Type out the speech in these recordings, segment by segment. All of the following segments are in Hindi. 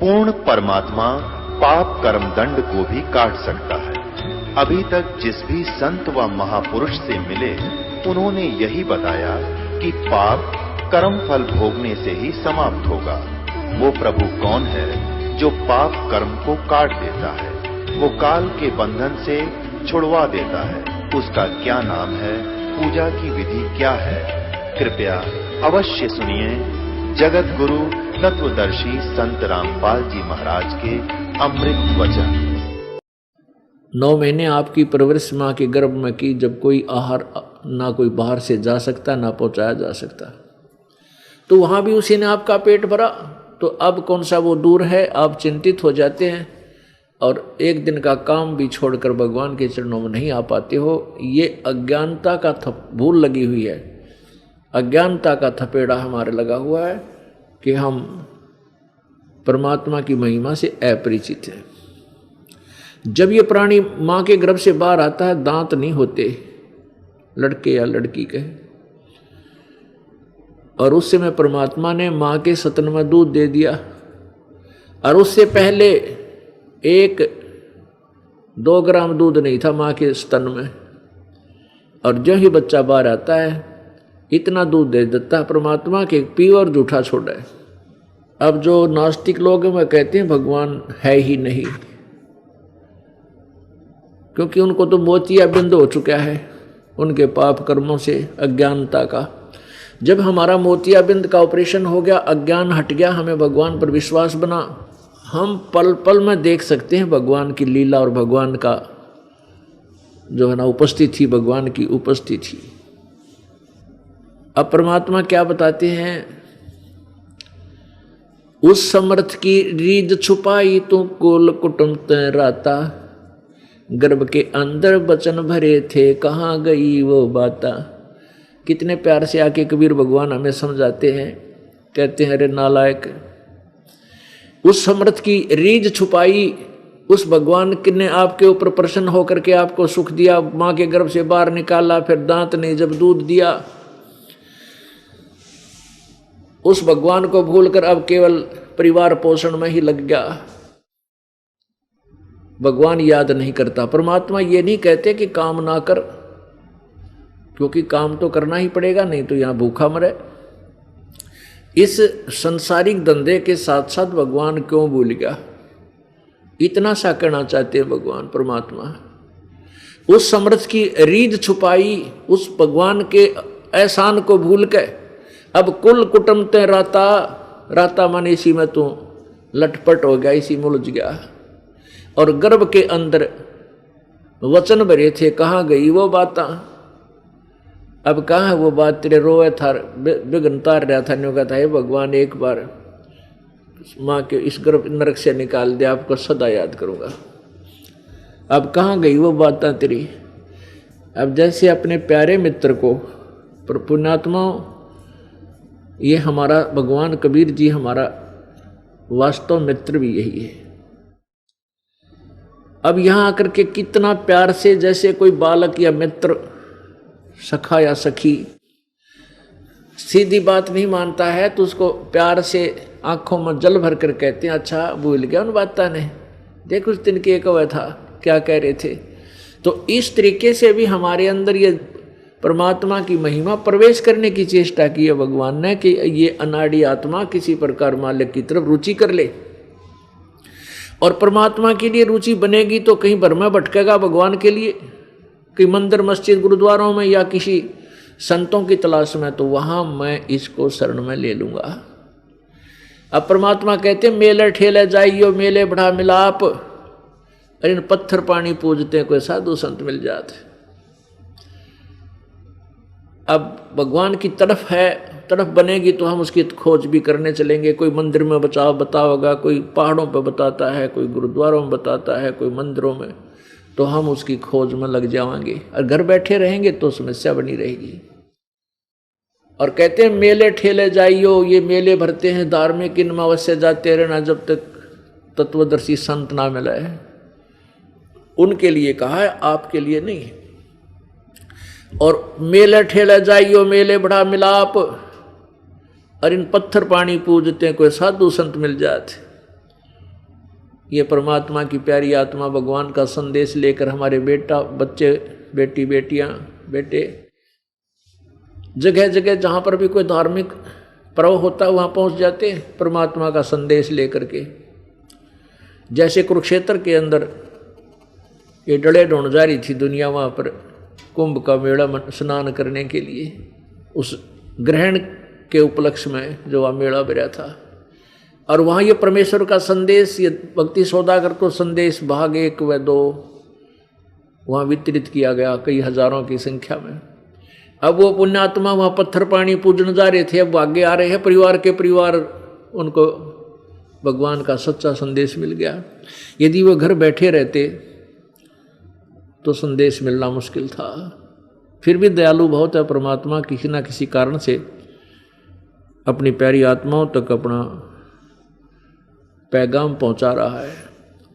पूर्ण परमात्मा पाप कर्म दंड को भी काट सकता है। अभी तक जिस भी संत व महापुरुष से मिले उन्होंने यही बताया कि पाप कर्म फल भोगने से ही समाप्त होगा। वो प्रभु कौन है जो पाप कर्म को काट देता है, वो काल के बंधन से छुड़वा देता है। उसका क्या नाम है, पूजा की विधि क्या है? कृपया अवश्य सुनिए जगत गुरु तत्वदर्शी संत रामपाल जी महाराज के अमृत वचन। 9 महीने आपकी परवरिश माँ के गर्भ में की, जब कोई आहार ना कोई बाहर से जा सकता ना पहुंचाया जा सकता, तो वहां भी उसी ने आपका पेट भरा। तो अब कौन सा वो दूर है, आप चिंतित हो जाते हैं और एक दिन का काम भी छोड़कर भगवान के चरणों में नहीं आ पाते हो। ये अज्ञानता का भूल लगी हुई है, अज्ञानता का थपेड़ा हमारे लगा हुआ है कि हम परमात्मा की महिमा से अपरिचित हैं। जब ये प्राणी माँ के गर्भ से बाहर आता है, दांत नहीं होते, लड़के या लड़की के, और उस समय परमात्मा ने माँ के स्तन में दूध दे दिया, और उससे पहले 1-2 ग्राम दूध नहीं था माँ के स्तन में, और जो ही बच्चा बाहर आता है इतना दूध दे देता है परमात्मा के, प्योर जूठा छोड़ा है। अब जो नास्तिक लोग हैं वह कहते हैं भगवान है ही नहीं, क्योंकि उनको तो मोतियाबिंद हो चुका है उनके पाप कर्मों से, अज्ञानता का। जब हमारा मोतियाबिंद का ऑपरेशन हो गया, अज्ञान हट गया, हमें भगवान पर विश्वास बना, हम पल पल में देख सकते हैं भगवान की लीला और भगवान का जो है ना उपस्थिति, भगवान की उपस्थिति। अब परमात्मा क्या बताते हैं, उस समर्थ की रीझ छुपाई तो कुल कुटुंब राता, गर्भ के अंदर वचन भरे थे कहाँ गई वो बाता। कितने प्यार से आके कबीर भगवान हमें समझाते हैं, कहते हैं अरे नालायक, उस समर्थ की रीझ छुपाई, उस भगवान ने आपके ऊपर प्रसन्न होकर के आपको सुख दिया, माँ के गर्भ से बाहर निकाला, फिर दांत ने जब दूध दिया, उस भगवान को भूलकर अब केवल परिवार पोषण में ही लग गया, भगवान याद नहीं करता। परमात्मा ये नहीं कहते कि काम ना कर, क्योंकि काम तो करना ही पड़ेगा, नहीं तो यहां भूखा मरे। इस संसारिक धंधे के साथ साथ भगवान क्यों भूल गया, इतना सा कहना चाहते हैं भगवान परमात्मा। उस समर्थ की रीझ छुपाई, उस भगवान के एहसान को भूल के अब कुल कुटुंब ते राता, राता मन इसी में तू लटपट हो गया, इसी में उलझ गया, और गर्भ के अंदर वचन भरे थे कहाँ गई वो बात। अब कहाँ है वो बात, तेरे रोए था विघ्न तार रहा था, न्यू कहता है भगवान एक बार माँ के इस गर्भ नरक से निकाल दे, आपको सदा याद करूँगा। अब कहाँ गई वो बात तेरी। अब जैसे अपने प्यारे मित्र को, पर पुण्यात्मा ये हमारा भगवान कबीर जी हमारा वास्तव मित्र भी यही है। अब यहाँ आकर के कितना प्यार से, जैसे कोई बालक या मित्र, सखा या सखी सीधी बात नहीं मानता है तो उसको प्यार से आंखों में जल भर कर कहते हैं अच्छा भूल गया उन बातों ने, देख उस दिन के कवा था क्या कह रहे थे। तो इस तरीके से भी हमारे अंदर ये परमात्मा की महिमा प्रवेश करने की चेष्टा की है भगवान ने कि ये अनाड़ी आत्मा किसी प्रकार मालिक की तरफ रुचि कर ले, और परमात्मा के लिए रुचि बनेगी तो कहीं भर में भटकेगा भगवान के लिए, कि मंदिर मस्जिद गुरुद्वारों में या किसी संतों की तलाश में, तो वहां मैं इसको शरण में ले लूंगा। अब परमात्मा कहते मेले ठेले जाइयो मेले बढ़ा मिलाप, अरे इन पत्थर पानी पूजते कोई साधु संत मिल जाते। अब भगवान की तरफ बनेगी तो हम उसकी खोज भी करने चलेंगे। कोई मंदिर में बताओगा, कोई पहाड़ों पर बताता है, कोई गुरुद्वारों में बताता है, कोई मंदिरों में, तो हम उसकी खोज में लग जाएंगे। और घर बैठे रहेंगे तो समस्या बनी रहेगी। और कहते हैं मेले ठेले जाइयो, ये मेले भरते हैं धार्मिक, इनमें अवश्य जाते रहना जब तक तत्वदर्शी संत ना मिला है। उनके लिए कहा है, आपके लिए नहीं। और मेले ठेले जाइयो मेले बड़ा मिलाप, और इन पत्थर पानी पूजते कोई साधु संत मिल जाते। ये परमात्मा की प्यारी आत्मा भगवान का संदेश लेकर हमारे बेटा बच्चे बेटी बेटियां बेटे जगह जगह जहाँ पर भी कोई धार्मिक पर्व होता है वहाँ पहुँच जाते हैं परमात्मा का संदेश लेकर के। जैसे कुरुक्षेत्र के अंदर ये डले ढूंढ जा रही थी दुनिया, वहाँ पर कुंभ का मेला स्नान करने के लिए उस ग्रहण के उपलक्ष्य में जो वहाँ मेला बेरा था, और वहाँ ये परमेश्वर का संदेश, ये भक्ति सौदागर को संदेश भाग 1 व 2 वहाँ वितरित किया गया कई हजारों की संख्या में। अब वो पुण्यात्मा वहाँ पत्थर पानी पूजन जा रहे थे, अब आगे आ रहे हैं परिवार के परिवार, उनको भगवान का सच्चा संदेश मिल गया। यदि वो घर बैठे रहते तो संदेश मिलना मुश्किल था। फिर भी दयालु बहुत है परमात्मा, किसी न किसी कारण से अपनी प्यारी आत्माओं तक अपना पैगाम पहुंचा रहा है।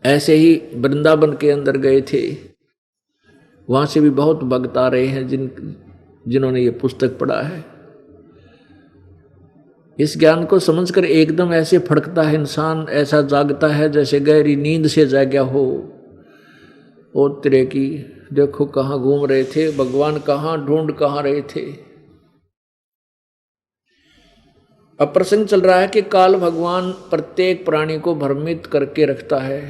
ऐसे ही वृंदावन के अंदर गए थे, वहाँ से भी बहुत भक्त आ रहे हैं जिन्होंने ये पुस्तक पढ़ा है। इस ज्ञान को समझकर एकदम ऐसे फड़कता है इंसान, ऐसा जागता है जैसे गहरी नींद से जागा हो। ओ तेरे की देखो कहाँ घूम रहे थे भगवान, कहाँ ढूंढ कहाँ रहे थे। अब प्रसंग चल रहा है कि काल भगवान प्रत्येक प्राणी को भ्रमित करके रखता है।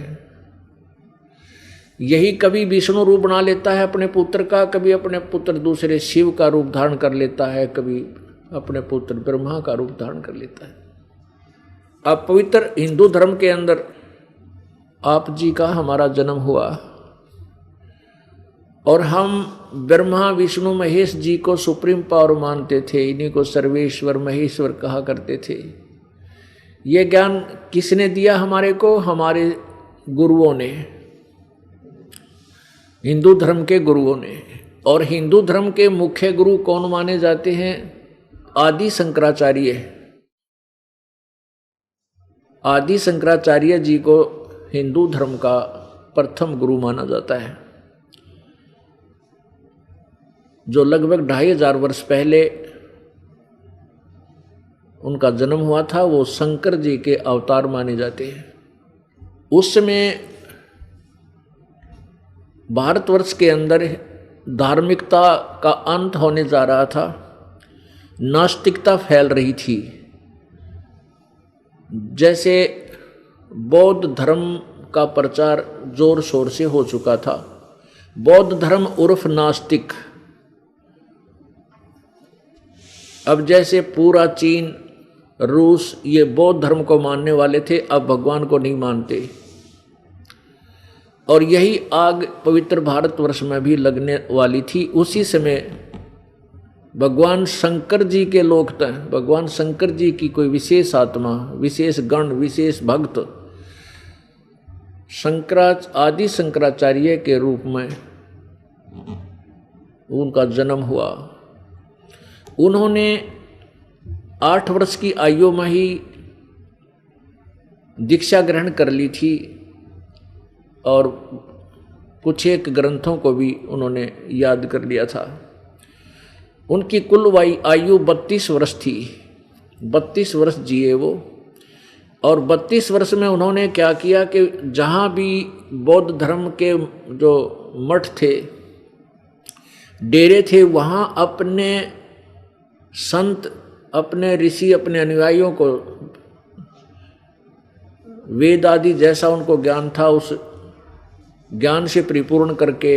यही कभी विष्णु रूप बना लेता है अपने पुत्र का, कभी अपने पुत्र दूसरे शिव का रूप धारण कर लेता है, कभी अपने पुत्र ब्रह्मा का रूप धारण कर लेता है। अब पवित्र हिंदू धर्म के अंदर आप जी का हमारा जन्म हुआ और हम ब्रह्मा विष्णु महेश जी को सुप्रीम पावर मानते थे, इन्हीं को सर्वेश्वर महेश्वर कहा करते थे। ये ज्ञान किसने दिया हमारे को? हमारे गुरुओं ने, हिंदू धर्म के गुरुओं ने। और हिंदू धर्म के मुख्य गुरु कौन माने जाते हैं? आदि शंकराचार्य। आदि शंकराचार्य जी को हिंदू धर्म का प्रथम गुरु माना जाता है, जो लगभग 2500 वर्ष पहले उनका जन्म हुआ था। वो शंकर जी के अवतार माने जाते हैं। उस समय भारतवर्ष के अंदर धार्मिकता का अंत होने जा रहा था, नास्तिकता फैल रही थी। जैसे बौद्ध धर्म का प्रचार जोर शोर से हो चुका था। बौद्ध धर्म उर्फ नास्तिक, अब जैसे पूरा चीन रूस ये बौद्ध धर्म को मानने वाले थे, अब भगवान को नहीं मानते। और यही आग पवित्र भारतवर्ष में भी लगने वाली थी। उसी समय भगवान शंकर जी के लोग थे, भगवान शंकर जी की कोई विशेष आत्मा, विशेष गण, विशेष भक्त आदि शंकराचार्य के रूप में उनका जन्म हुआ। उन्होंने 8 वर्ष की आयु में ही दीक्षा ग्रहण कर ली थी और कुछ एक ग्रंथों को भी उन्होंने याद कर लिया था। उनकी कुल आयु 32 वर्ष थी। 32 वर्ष जिए वो। और 32 वर्ष में उन्होंने क्या किया कि जहाँ भी बौद्ध धर्म के जो मठ थे, डेरे थे, वहाँ अपने संत, अपने ऋषि, अपने अनुयायियों को वेद आदि जैसा उनको ज्ञान था उस ज्ञान से परिपूर्ण करके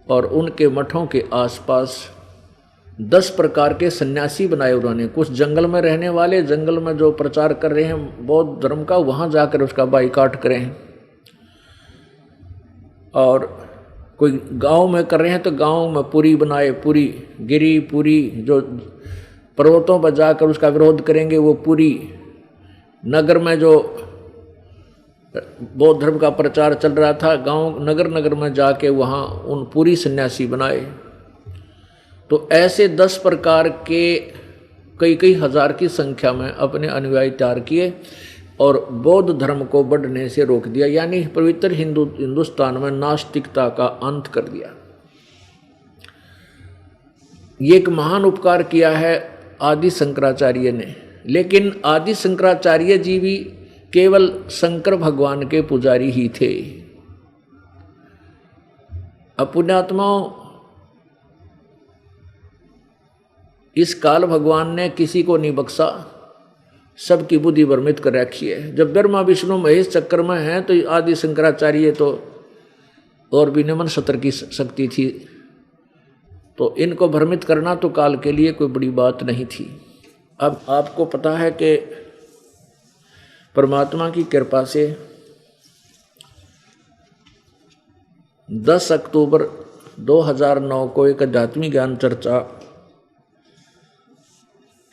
और उनके मठों के आसपास 10 प्रकार के सन्यासी बनाए उन्होंने। कुछ जंगल में रहने वाले, जंगल में जो प्रचार कर रहे हैं बौद्ध धर्म का, वहाँ जाकर उसका बाइकाट करें। और कोई गांव में कर रहे हैं तो गांव में पुरी बनाए, पुरी गिरी, पुरी जो पर्वतों पर जाकर उसका विरोध करेंगे वो पुरी। नगर में जो बौद्ध धर्म का प्रचार चल रहा था, गांव नगर नगर में जाके वहाँ उन पूरी सन्यासी बनाए। तो ऐसे 10 प्रकार के कई हजार की संख्या में अपने अनुयायी तैयार किए और बौद्ध धर्म को बढ़ने से रोक दिया, यानी पवित्र हिंदुस्तान में नास्तिकता का अंत कर दिया। ये एक महान उपकार किया है आदि शंकराचार्य ने। लेकिन आदि शंकराचार्य जी भी केवल शंकर भगवान के पुजारी ही थे। अब पुण्यात्माओं, इस काल भगवान ने किसी को नहीं बख्शा, सबकी बुद्धि भ्रमित कर रखी है। जब ब्रह्मा विष्णु महेश चक्र में हैं तो आदि शंकराचार्य तो और भी निम्न सतर की शक्ति थी, तो इनको भ्रमित करना तो काल के लिए कोई बड़ी बात नहीं थी। अब आपको पता है कि परमात्मा की कृपा से 10 अक्टूबर 2009 को एक आध्यात्मिक ज्ञान चर्चा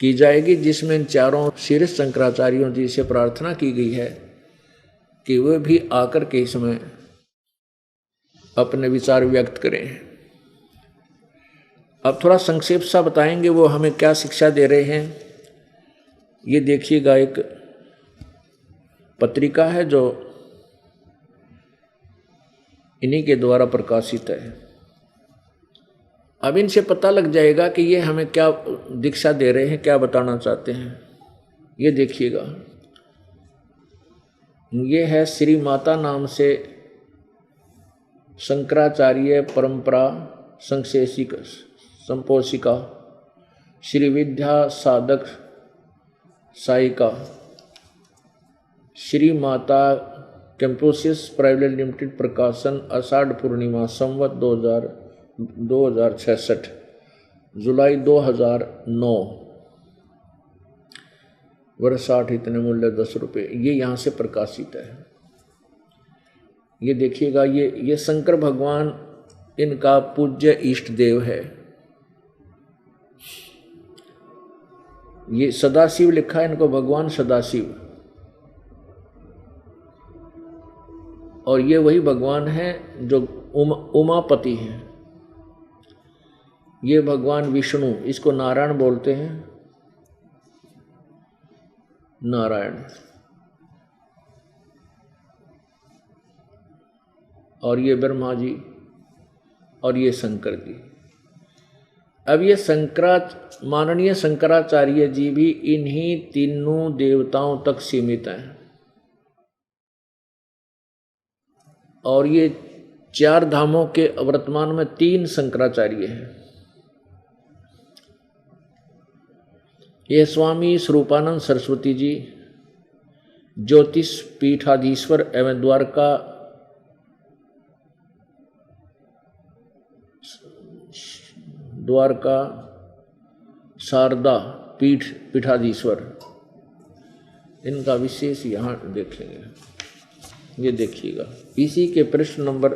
की जाएगी, जिसमें इन चारों शीर्ष शंकराचार्यों जी से प्रार्थना की गई है कि वे भी आकर के इसमें अपने विचार व्यक्त करें। अब थोड़ा संक्षेप सा बताएंगे वो हमें क्या शिक्षा दे रहे हैं। ये देखिएगा, एक पत्रिका है जो इन्हीं के द्वारा प्रकाशित है। अब इनसे पता लग जाएगा कि ये हमें क्या दीक्षा दे रहे हैं, क्या बताना चाहते हैं। ये देखिएगा, ये है श्री माता नाम से शंकराचार्य परंपरा संपोषिका श्री विद्या साधक सायिका श्री माता कैंपोसिस प्राइवेट लिमिटेड, प्रकाशन आषाढ़ पूर्णिमा संवत 2066 जुलाई 2009, वर्ष 60, इतने मूल्य 10 रुपये। ये यहाँ से प्रकाशित है। ये देखिएगा, ये शंकर भगवान इनका पूज्य इष्ट देव है। ये सदाशिव लिखा है इनको, भगवान सदाशिव, और ये वही भगवान है जो उमापति हैं। ये भगवान विष्णु, इसको नारायण बोलते हैं, नारायण। और ये ब्रह्मा जी और ये शंकर जी। अब ये माननीय शंकराचार्य जी भी इन्हीं तीनों देवताओं तक सीमित हैं। और ये 4 धामों के वर्तमान में 3 शंकराचार्य हैं। ये स्वामी स्वरूपानंद सरस्वती जी, ज्योतिष पीठाधीश्वर एवं द्वारका शारदा पीठाधीश्वर, इनका विशेष यहाँ देखेंगे। ये देखिएगा, इसी के पृष्ठ नंबर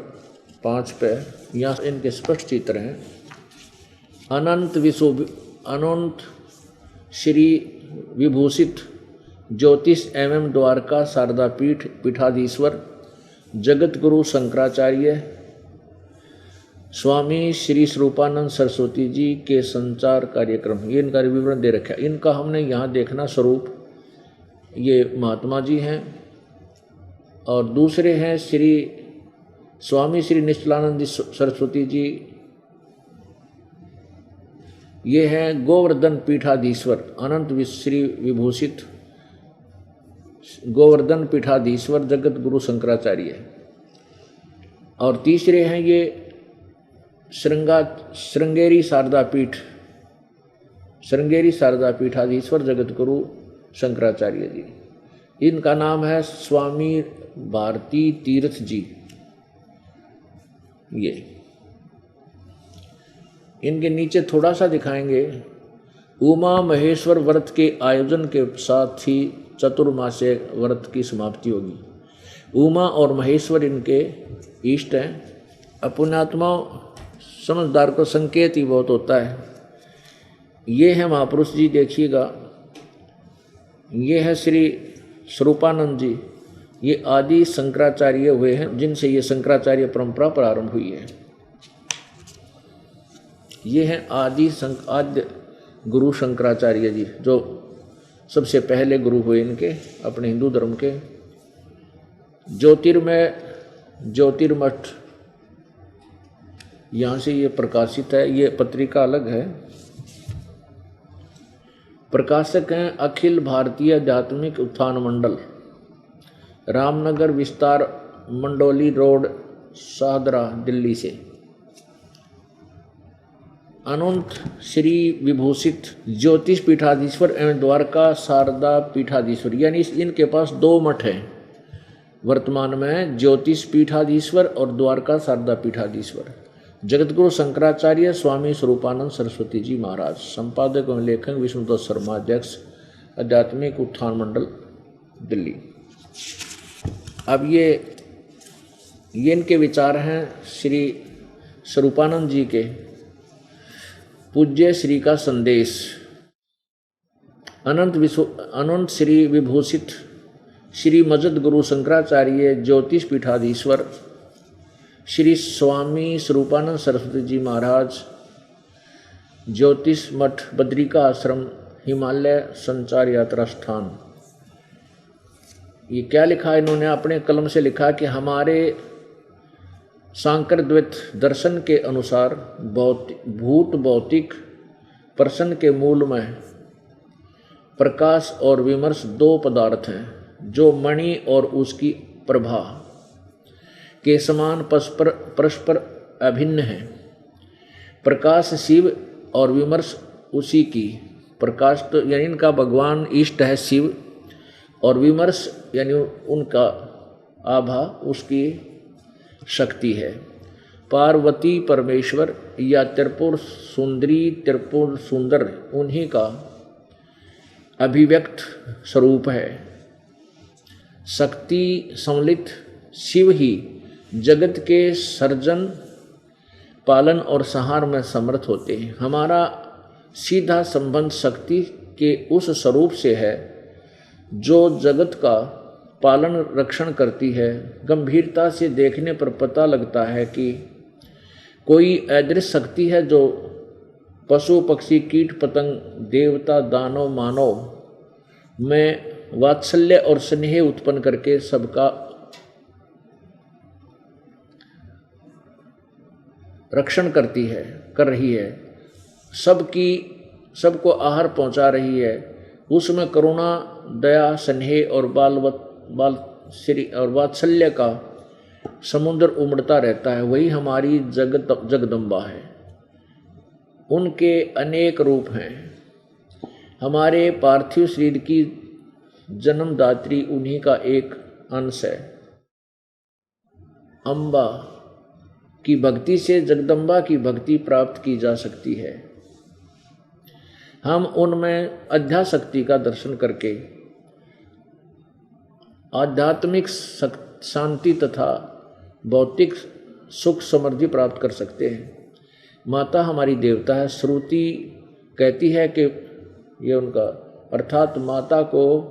5 पे यहाँ इनके स्पष्ट चित्र हैं। अनंत श्री विभूषित ज्योतिष एवं द्वारका शारदा पीठाधीश्वर जगत गुरु शंकराचार्य स्वामी श्री स्वरूपानंद सरस्वती जी के संचार कार्यक्रम, ये इनका विवरण दे रखा है। इनका हमने यहाँ देखना स्वरूप, ये महात्मा जी हैं और दूसरे हैं स्वामी श्री निश्चलानंद सरस्वती जी, ये हैं गोवर्धन पीठाधीश्वर, अनंत श्री विभूषित गोवर्धन पीठाधीश्वर जगत गुरु शंकराचार्य। और तीसरे हैं ये श्रृंगेरी शारदा पीठाधीश्वर जगत गुरु शंकराचार्य जी। इनका नाम है स्वामी भारती तीर्थ जी। ये इनके नीचे थोड़ा सा दिखाएंगे। उमा महेश्वर व्रत के आयोजन के साथ ही चतुर्मास्य व्रत की समाप्ति होगी। उमा और महेश्वर इनके इष्ट हैं। पुण्यात्मा समझदार को संकेत ही बहुत होता है। ये है महापुरुष जी, देखिएगा, ये है श्री स्वरूपानंद जी, ये आदि शंकराचार्य हुए हैं जिनसे ये शंकराचार्य परंपरा प्रारंभ हुई है। ये हैं आद्य गुरु शंकराचार्य जी, जो सबसे पहले गुरु हुए इनके अपने हिंदू धर्म के। ज्योतिर्मठ यहाँ से ये प्रकाशित है। ये पत्रिका अलग है। प्रकाशक हैं अखिल भारतीय आध्यात्मिक उत्थान मंडल, रामनगर विस्तार, मंडोली रोड, शाहदरा, दिल्ली से। अनंत श्री विभूषित ज्योतिष पीठाधीश्वर एवं द्वारका शारदा पीठाधीश्वर, यानी इनके पास 2 मठ हैं वर्तमान में, ज्योतिष पीठाधीश्वर और द्वारका शारदा पीठाधीश्वर। जगतगुरु शंकराचार्य स्वामी स्वरूपानंद सरस्वती जी महाराज, संपादक एवं लेखक विष्णुदत्त शर्मा, अध्यक्ष आध्यात्मिक उत्थान मंडल, दिल्ली। अब ये इनके विचार हैं श्री स्वरूपानंद जी के पूज्य श्री का संदेश। अनंत श्री विभूषित श्री मजद गुरु शंकराचार्य ज्योतिष पीठाधीश्वर श्री स्वामी स्वरूपानंद सरस्वती जी महाराज, ज्योतिष मठ, बद्रिका आश्रम, हिमालय संचार यात्रा स्थान। ये क्या लिखा इन्होंने अपने कलम से लिखा कि हमारे सांकर द्वैत दर्शन के अनुसार भूत भौतिक प्रश्न के मूल में प्रकाश और विमर्श 2 पदार्थ हैं, जो मणि और उसकी प्रभा के समान परस्पर अभिन्न है। प्रकाश शिव और विमर्श उसी की। प्रकाश तो यानी इनका भगवान इष्ट है शिव, और विमर्श यानी उनका आभा उसकी शक्ति है। पार्वती परमेश्वर या त्रिपुर सुंदरी, त्रिपुर सुंदर उन्हीं का अभिव्यक्त स्वरूप है। शक्ति सम्मिलित शिव ही जगत के सर्जन, पालन और संहार में समर्थ होते हैं। हमारा सीधा संबंध शक्ति के उस स्वरूप से है जो जगत का पालन रक्षण करती है। गंभीरता से देखने पर पता लगता है कि कोई अदृश्य शक्ति है जो पशु पक्षी कीट पतंग देवता दानव मानव में वात्सल्य और स्नेह उत्पन्न करके सबका रक्षण कर रही है, सबको आहार पहुंचा रही है। उसमें करुणा, दया, स्नेह और वात्सल्य का समुद्र उमड़ता रहता है। वही हमारी जगदम्बा है। उनके अनेक रूप हैं। हमारे पार्थिव शरीर की जन्मदात्री उन्हीं का एक अंश है। अम्बा की भक्ति से जगदम्बा की भक्ति प्राप्त की जा सकती है। हम उनमें अध्याशक्ति का दर्शन करके आध्यात्मिक शांति तथा भौतिक सुख समृद्धि प्राप्त कर सकते हैं। माता हमारी देवता है। श्रुति कहती है कि ये उनका, अर्थात माता को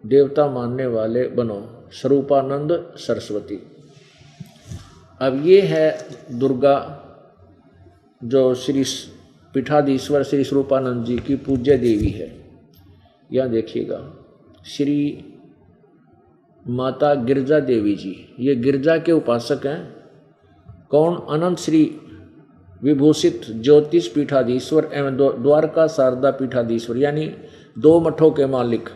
देवता मानने वाले बनो। स्वरूपानंद सरस्वती। अब ये है दुर्गा, जो श्री पीठाधीश्वर श्री स्वरूपानंद जी की पूज्य देवी है। यहाँ देखिएगा, श्री माता गिरजा देवी जी, ये गिरजा के उपासक हैं। कौन? अनंत श्री विभूषित ज्योतिष पीठाधीश्वर एवं द्वारका शारदा पीठाधीश्वर, यानी 2 मठों के मालिक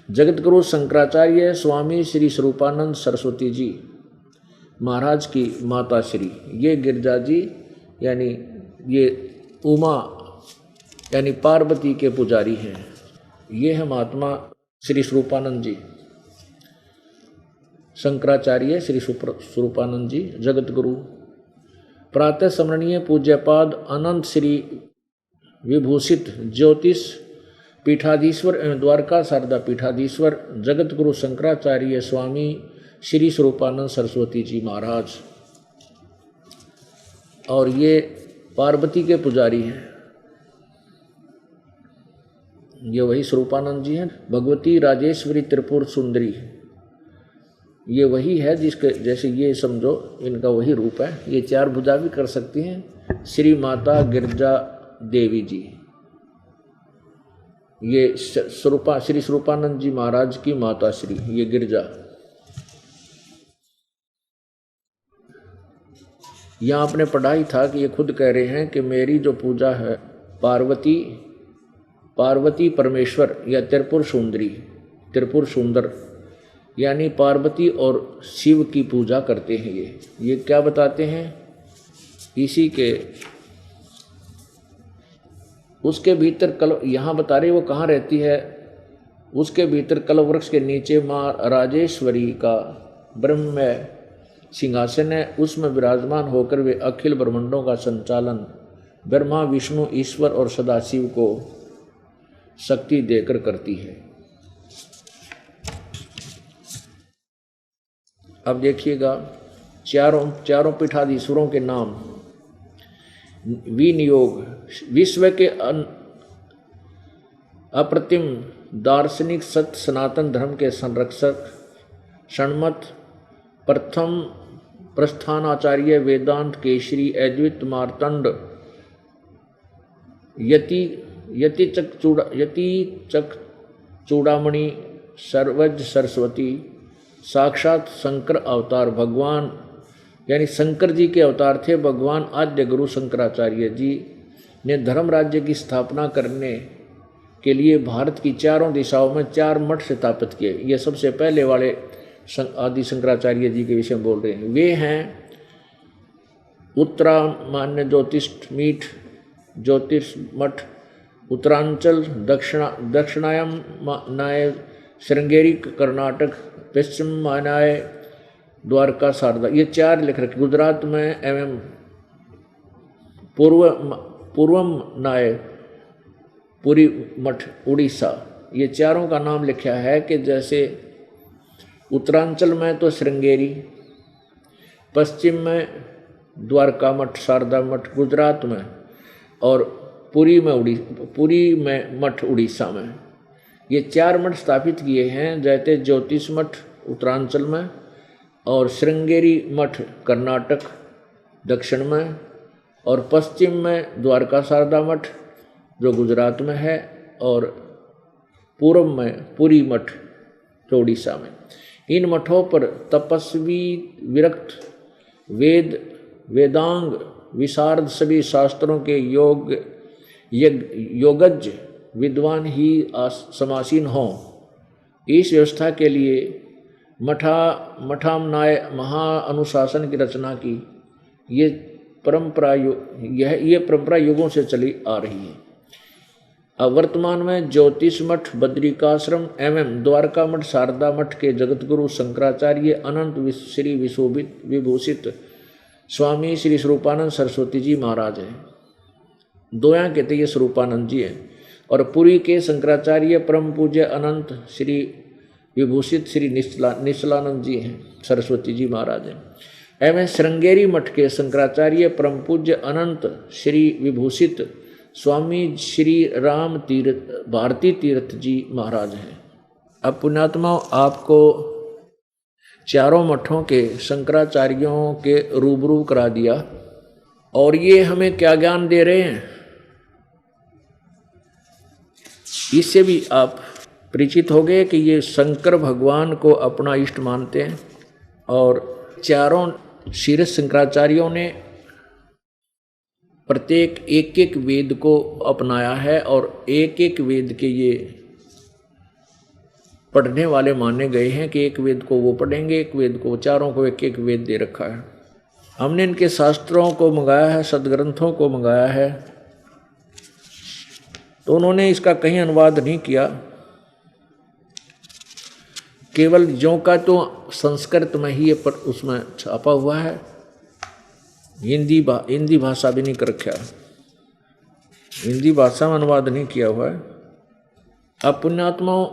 जगतगुरु शंकराचार्य स्वामी श्री स्वरूपानंद सरस्वती जी महाराज की माता श्री, ये गिरजा जी यानी ये उमा यानी पार्वती के पुजारी हैं। ये है महात्मा श्री स्वरूपानंद जी, शंकराचार्य श्री स्वरूपानंद जी जगत गुरु। प्रातः स्मरणीय पूज्यपाद अनंत श्री विभूषित ज्योतिष पीठाधीश्वर एवं द्वारका शारदा पीठाधीश्वर जगत गुरु शंकराचार्य स्वामी श्री स्वरूपानंद सरस्वती जी महाराज, और ये पार्वती के पुजारी हैं। ये वही स्वरूपानंद जी हैं। भगवती राजेश्वरी त्रिपुर सुंदरी, ये वही है जिसके जैसे ये समझो इनका वही रूप है। ये 4 भुजा भी कर सकती हैं। श्री माता गिरजा देवी जी, ये श्री स्वरूपानंद जी महाराज की माता श्री, ये गिरजा। यहाँ आपने पढ़ा ही था कि ये खुद कह रहे हैं कि मेरी जो पूजा है पार्वती परमेश्वर या त्रिपुर सुंदर, यानी पार्वती और शिव की पूजा करते हैं। ये क्या बताते हैं? इसी के उसके भीतर कल यहाँ बता रहे वो कहाँ रहती है, उसके भीतर कल्पवृक्ष के नीचे माँ राजेश्वरी का ब्रह्ममय सिंहासन है, उसमें विराजमान होकर वे अखिल ब्रह्मांडों का संचालन ब्रह्मा विष्णु ईश्वर और सदाशिव को शक्ति देकर करती है। अब देखिएगा चारों पीठाधीश्वरों के नाम। विनियोग विश्व के अप्रतिम दार्शनिक सत्य सनातन धर्म के संरक्षक षण्मत प्रथम प्रस्थानाचार्य वेदांत केशरी अद्वैत मार्तंड यति चक चूड़ामणि सर्वज सरस्वती साक्षात शंकर अवतार भगवान यानी शंकर जी के अवतार थे। भगवान आद्य गुरु शंकराचार्य जी ने धर्म राज्य की स्थापना करने के लिए भारत की चारों दिशाओं में 4 मठ स्थापित किए। ये सबसे पहले वाले आदि शंकराचार्य जी के विषय में बोल रहे हैं। वे हैं उत्तरामान्य ज्योतिषमीठ ज्योतिष मठ, उत्तरांचल दक्षिणायम नाय श्रृंगेरी कर्नाटक, पश्चिम मानाय द्वारका शारदा। ये 4 लिख रखे। गुजरात में एवं पूर्वम नाय पुरी मठ उड़ीसा। ये चारों का नाम लिखा है कि जैसे उत्तरांचल में तो श्रृंगेरी, पश्चिम में द्वारका मठ शारदा मठ गुजरात में, और पुरी में मठ उड़ीसा में। ये 4 मठ स्थापित किए हैं। जैसे ज्योतिष मठ उत्तरांचल में और श्रृंगेरी मठ कर्नाटक दक्षिण में, और पश्चिम में द्वारका शारदा मठ जो गुजरात में है, और पूर्व में पुरी मठ जो उड़ीसा में। इन मठों पर तपस्वी विरक्त वेदांग विशारद सभी शास्त्रों के योगज्ञ विद्वान ही समासीन हों। इस व्यवस्था के लिए मठामनाय महाअनुशासन की रचना की। ये परंपरा युगों से चली आ रही है। अब वर्तमान में ज्योतिष मठ बद्रिकाश्रम एवं द्वारका मठ शारदा मठ के जगतगुरु शंकराचार्य अनंत श्री विभूषित स्वामी श्री स्वरूपानंद सरस्वती जी महाराज हैं। दोया कहते ये स्वरूपानंद जी हैं। और पुरी के शंकराचार्य परम पूज्य अनंत श्री विभूषित श्री निश्चलानंद जी हैं, सरस्वती जी महाराज हैं। एवं श्रृंगेरी मठ के शंकराचार्य परम पूज्य अनंत श्री विभूषित स्वामी श्री राम तीर्थ भारती तीर्थ जी महाराज हैं। अब पुण्यात्माओं, आपको चारों मठों के शंकराचार्यों के रूबरू करा दिया। और ये हमें क्या ज्ञान दे रहे हैं, इससे भी आप परिचित हो गए कि ये शंकर भगवान को अपना इष्ट मानते हैं। और चारों शीर्ष शंकराचार्यों ने प्रत्येक एक वेद को अपनाया है, और एक वेद के ये पढ़ने वाले माने गए हैं कि एक वेद को वो पढ़ेंगे, एक वेद को, चारों को एक वेद दे रखा है। हमने इनके शास्त्रों को मंगाया है, सदग्रंथों को मंगाया है, तो उन्होंने इसका कहीं अनुवाद नहीं किया। केवल ज्यों का तो संस्कृत में ही ये पर उसमें छापा हुआ है, हिंदी भाषा भी नहीं कर रखा, हिंदी भाषा में अनुवाद नहीं किया हुआ है। अब पुण्यात्माओं,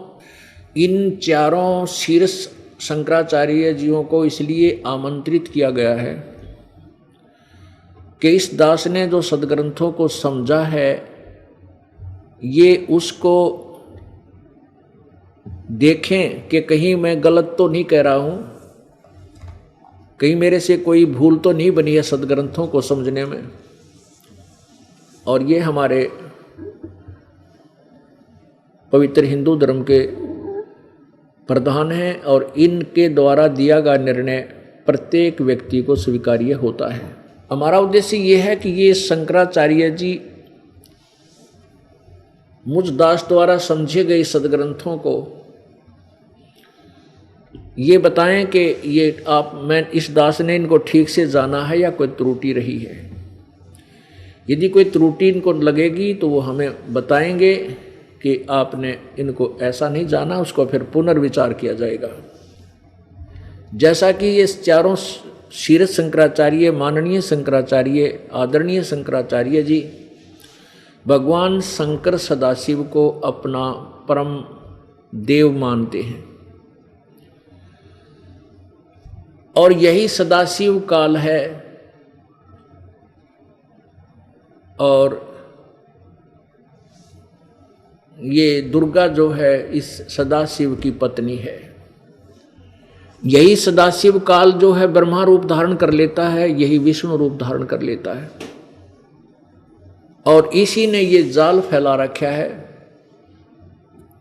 इन चारों शीर्ष शंकराचार्य जीवों को इसलिए आमंत्रित किया गया है कि इस दास ने जो सदग्रंथों को समझा है, ये उसको देखें कि कहीं मैं गलत तो नहीं कह रहा हूँ, कहीं मेरे से कोई भूल तो नहीं बनी है सदग्रंथों को समझने में। और ये हमारे पवित्र हिंदू धर्म के प्रधान हैं, और इनके द्वारा दिया गया निर्णय प्रत्येक व्यक्ति को स्वीकार्य होता है। हमारा उद्देश्य ये है कि ये शंकराचार्य जी मुझ दास द्वारा समझे गए सदग्रंथों को ये बताएं कि ये मैं इस दास ने इनको ठीक से जाना है या कोई त्रुटि रही है। यदि कोई त्रुटि इनको लगेगी तो वो हमें बताएंगे कि आपने इनको ऐसा नहीं जाना, उसको फिर पुनर्विचार किया जाएगा। जैसा कि ये चारों शीरद शंकराचार्य, माननीय शंकराचार्य, आदरणीय शंकराचार्य जी भगवान शंकर सदाशिव को अपना परम देव मानते हैं और यही सदाशिव काल है और ये दुर्गा जो है इस सदाशिव की पत्नी है। यही सदाशिव काल जो है ब्रह्मा रूप धारण कर लेता है, यही विष्णु रूप धारण कर लेता है और इसी ने ये जाल फैला रखा है।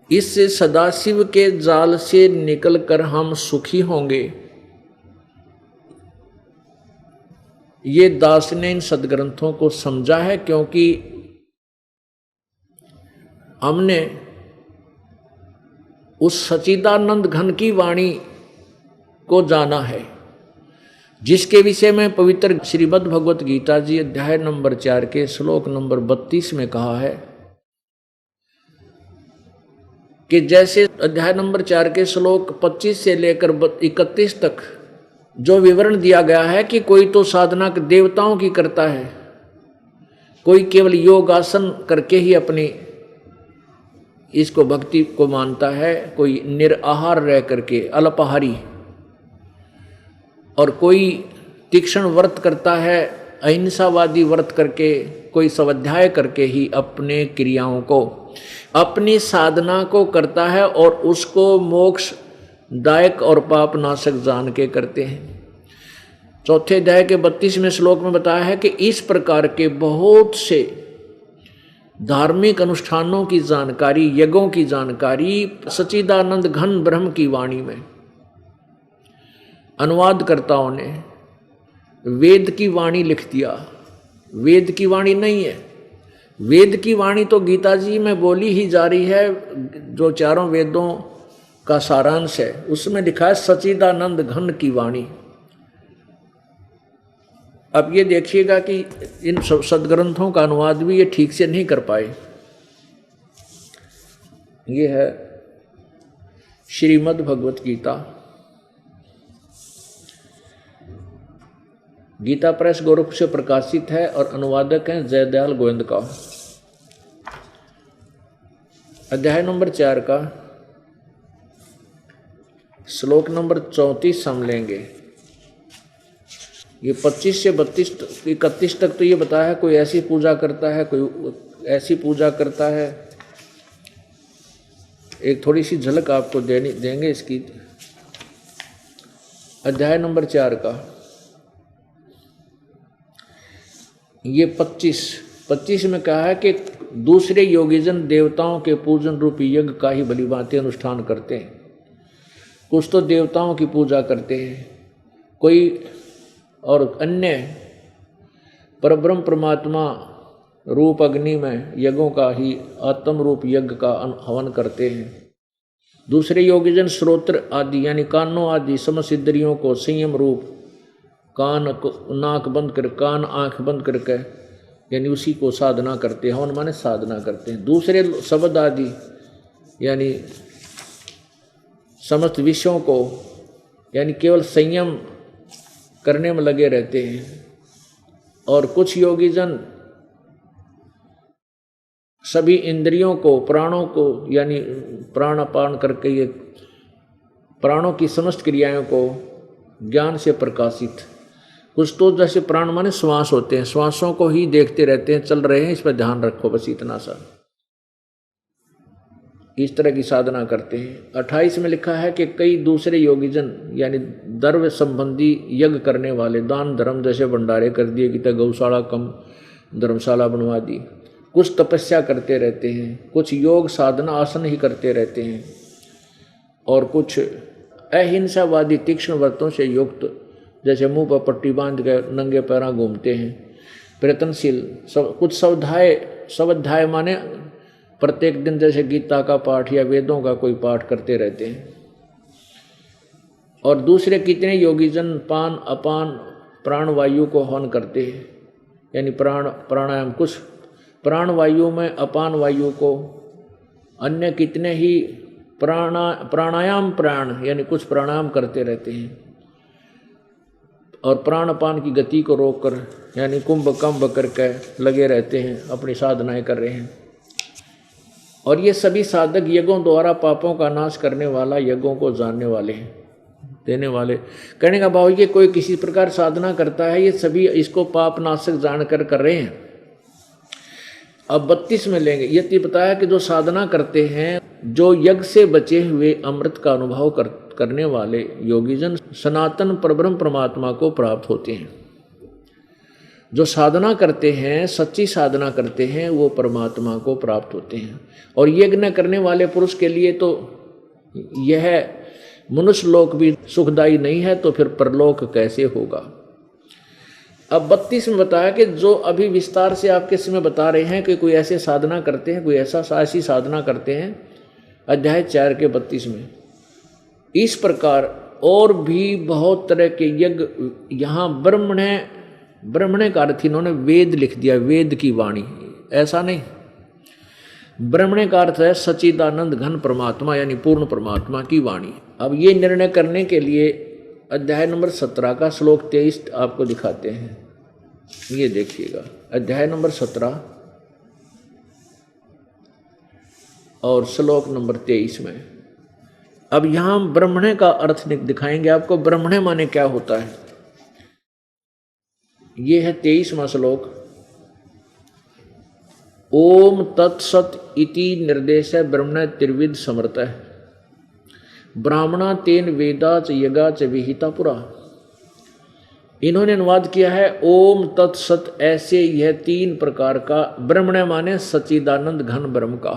इस सदाशिव के जाल से निकलकर हम सुखी होंगे, ये दास ने इन सदग्रंथों को समझा है, क्योंकि हमने उस सच्चिदानंद घन की वाणी को जाना है, जिसके विषय में पवित्र श्रीमद् भगवत गीता जी अध्याय नंबर 4 के श्लोक नंबर 32 में कहा है कि जैसे अध्याय नंबर 4 के श्लोक 25 से लेकर 31 तक जो विवरण दिया गया है कि कोई तो साधना देवताओं की करता है, कोई केवल योग आसन करके ही अपनी इसको भक्ति को मानता है, कोई निराहार रह करके अल्पाहारी, और कोई तीक्ष्ण व्रत करता है अहिंसावादी व्रत करके, कोई स्वाध्याय करके ही अपने क्रियाओं को, अपनी साधना को करता है और उसको मोक्ष दायक और पाप नाशक जान के करते हैं। चौथे अध्याय के 32वें श्लोक में बताया है कि इस प्रकार के बहुत से धार्मिक अनुष्ठानों की जानकारी, यज्ञों की जानकारी सच्चिदानंद घन ब्रह्म की वाणी में अनुवादकर्ताओं ने वेद की वाणी लिख दिया। वेद की वाणी नहीं है, वेद की वाणी तो गीता जी में बोली ही जा रही है, जो चारों वेदों का सारांश है, उसमें लिखा है सच्चिदानंद घन की वाणी। अब ये देखिएगा कि इन सदग्रंथों का अनुवाद भी ये ठीक से नहीं कर पाए। ये है श्रीमद् भगवत गीता, गीता प्रेस गोरखपुर से प्रकाशित है और अनुवादक हैं जयदयाल गोविंदका। अध्याय नंबर 4 का श्लोक नंबर 34 हम लेंगे। ये 25 से 31 तक तो ये बताया है, कोई ऐसी पूजा करता है, कोई ऐसी पूजा करता है। एक थोड़ी सी झलक आपको देंगे इसकी। अध्याय नंबर 4 का ये 25 में कहा है कि दूसरे योगीजन देवताओं के पूजन रूपी यज्ञ का ही भली भांति अनुष्ठान करते हैं। कुछ तो देवताओं की पूजा करते हैं, कोई और अन्य परब्रह्म परमात्मा रूप अग्नि में यज्ञों का ही आत्म रूप यज्ञ का हवन करते हैं। दूसरे योगीजन श्रोत्र आदि यानी कानों आदि समस्त इंद्रियों को संयम रूप नाक बंद कर, कान आंख बंद करके यानी उसी को साधना करते हैं। हवन माने साधना करते हैं। दूसरे शब्द आदि यानी समस्त विषयों को यानी केवल संयम करने में लगे रहते हैं। और कुछ योगीजन सभी इंद्रियों को, प्राणों को यानी प्राणापान करके ये प्राणों की समस्त क्रियाओं को ज्ञान से प्रकाशित। कुछ तो जैसे प्राण माने श्वास होते हैं, श्वासों को ही देखते रहते हैं, चल रहे हैं, इस पर ध्यान रखो, बस इतना सा। इस तरह की साधना करते हैं। 28 में लिखा है कि कई दूसरे योगीजन यानी द्रव्य संबंधी यज्ञ करने वाले, दान धर्म जैसे भंडारे कर दिए कि गौशाला कम धर्मशाला बनवा दी। कुछ तपस्या करते रहते हैं, कुछ योग साधना आसन ही करते रहते हैं, और कुछ अहिंसावादी तीक्ष्ण व्रतों से युक्त जैसे मुंह पर पट्टी बांध कर नंगे पैरा घूमते हैं। प्रयत्नशील कुछ स्वाध्याय माने प्रत्येक दिन जैसे गीता का पाठ या वेदों का कोई पाठ करते रहते हैं। और दूसरे कितने योगीजन पान अपान प्राणवायु को हवन करते हैं, यानी प्राणायाम, कुछ प्राणवायु में अपान वायु को, अन्य कितने ही प्राणायाम यानी कुछ प्राणायाम करते रहते हैं और प्राणपान की गति को रोककर यानी कुंभ कंभ करके लगे रहते हैं, अपनी साधनाएं कर रहे हैं। और ये सभी साधक यज्ञों द्वारा पापों का नाश करने वाला, यज्ञों को जानने वाले हैं, देने वाले। कहने का भाव ये कोई किसी प्रकार साधना करता है, ये सभी इसको पाप नाशक जानकर कर रहे हैं। अब 32 में लेंगे, ये बताया कि जो साधना करते हैं, जो यज्ञ से बचे हुए अमृत का अनुभव करने वाले योगीजन सनातन परब्रह्म परमात्मा को प्राप्त होते हैं। जो साधना करते हैं, सच्ची साधना करते हैं, वो परमात्मा को प्राप्त होते हैं। और यज्ञ न करने वाले पुरुष के लिए तो यह मनुष्य लोक भी सुखदायी नहीं है, तो फिर परलोक कैसे होगा। अब 32 में बताया कि जो अभी विस्तार से आपके समय बता रहे हैं कि कोई ऐसे साधना करते हैं, कोई ऐसी साधना करते हैं, अध्याय 4 के 32 में। इस प्रकार और भी बहुत तरह के यज्ञ, यहाँ ब्रह्मणे का अर्थ इन्होंने वेद लिख दिया, वेद की वाणी, ऐसा नहीं। ब्रह्मणे का अर्थ है सच्चिदानंद घन परमात्मा, यानी पूर्ण परमात्मा की वाणी। अब ये निर्णय करने के लिए अध्याय नंबर 17 का श्लोक 23 आपको दिखाते हैं, ये देखिएगा। अध्याय नंबर 17 और श्लोक नंबर 23 में। अब यहां ब्रह्मणे का अर्थ दिखाएंगे आपको, ब्रह्मणे माने क्या होता है। ये है 23वां श्लोक। ओम तत्सत इति निर्देश ब्रह्मण त्रिविध समर्थ है, ब्राह्मणा तेन वेदाच यगाच विहिता पुरा। इन्होंने अनुवाद किया है ओम तत्सत, ऐसे यह 3 प्रकार का ब्रह्मण माने सच्चिदानंद घन ब्रह्म का।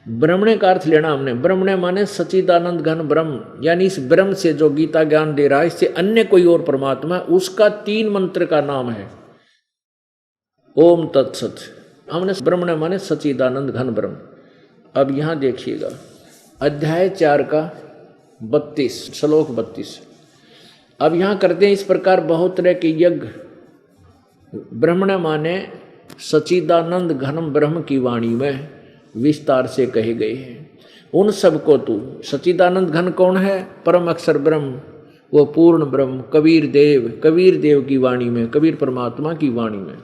ब्रह्मण का अर्थ लेना हमने, ब्रह्मण माने सच्चिदानंद घन ब्रह्म, यानी इस ब्रह्म से जो गीता ज्ञान दे रहा है, इससे अन्य कोई और परमात्मा, उसका 3 मंत्र का नाम है ओम तत्सत। हमने ब्रह्मण माने सच्चिदानंद घन ब्रह्म। अब यहां देखिएगा अध्याय 4 का 32 श्लोक 32। अब यहां करते हैं इस प्रकार बहुत तरह के यज्ञ, ब्रह्मण माने सच्चिदानंद घन ब्रह्म की वाणी में विस्तार से कहे गए हैं। उन सबको तू, सच्चिदानंद घन कौन है, परम अक्षर ब्रह्म, वो पूर्ण ब्रह्म, कबीर देव की वाणी में, कबीर परमात्मा की वाणी में।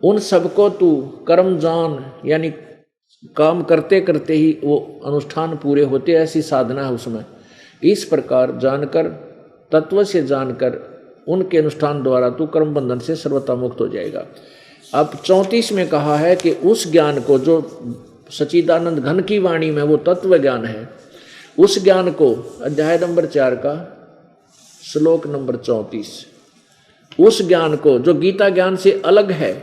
उन सबको तू कर्म जान, यानी काम करते करते ही वो अनुष्ठान पूरे होते, ऐसी साधना है उसमें। इस प्रकार जानकर, तत्व से जानकर, उनके अनुष्ठान द्वारा तू कर्म बंधन से सर्वथा मुक्त हो जाएगा। अब 34 में कहा है कि उस ज्ञान को जो सच्चिदानंद घन की वाणी में वो तत्व ज्ञान है, उस ज्ञान को अध्याय नंबर 4 का श्लोक नंबर 34, उस ज्ञान को जो गीता ज्ञान से अलग है,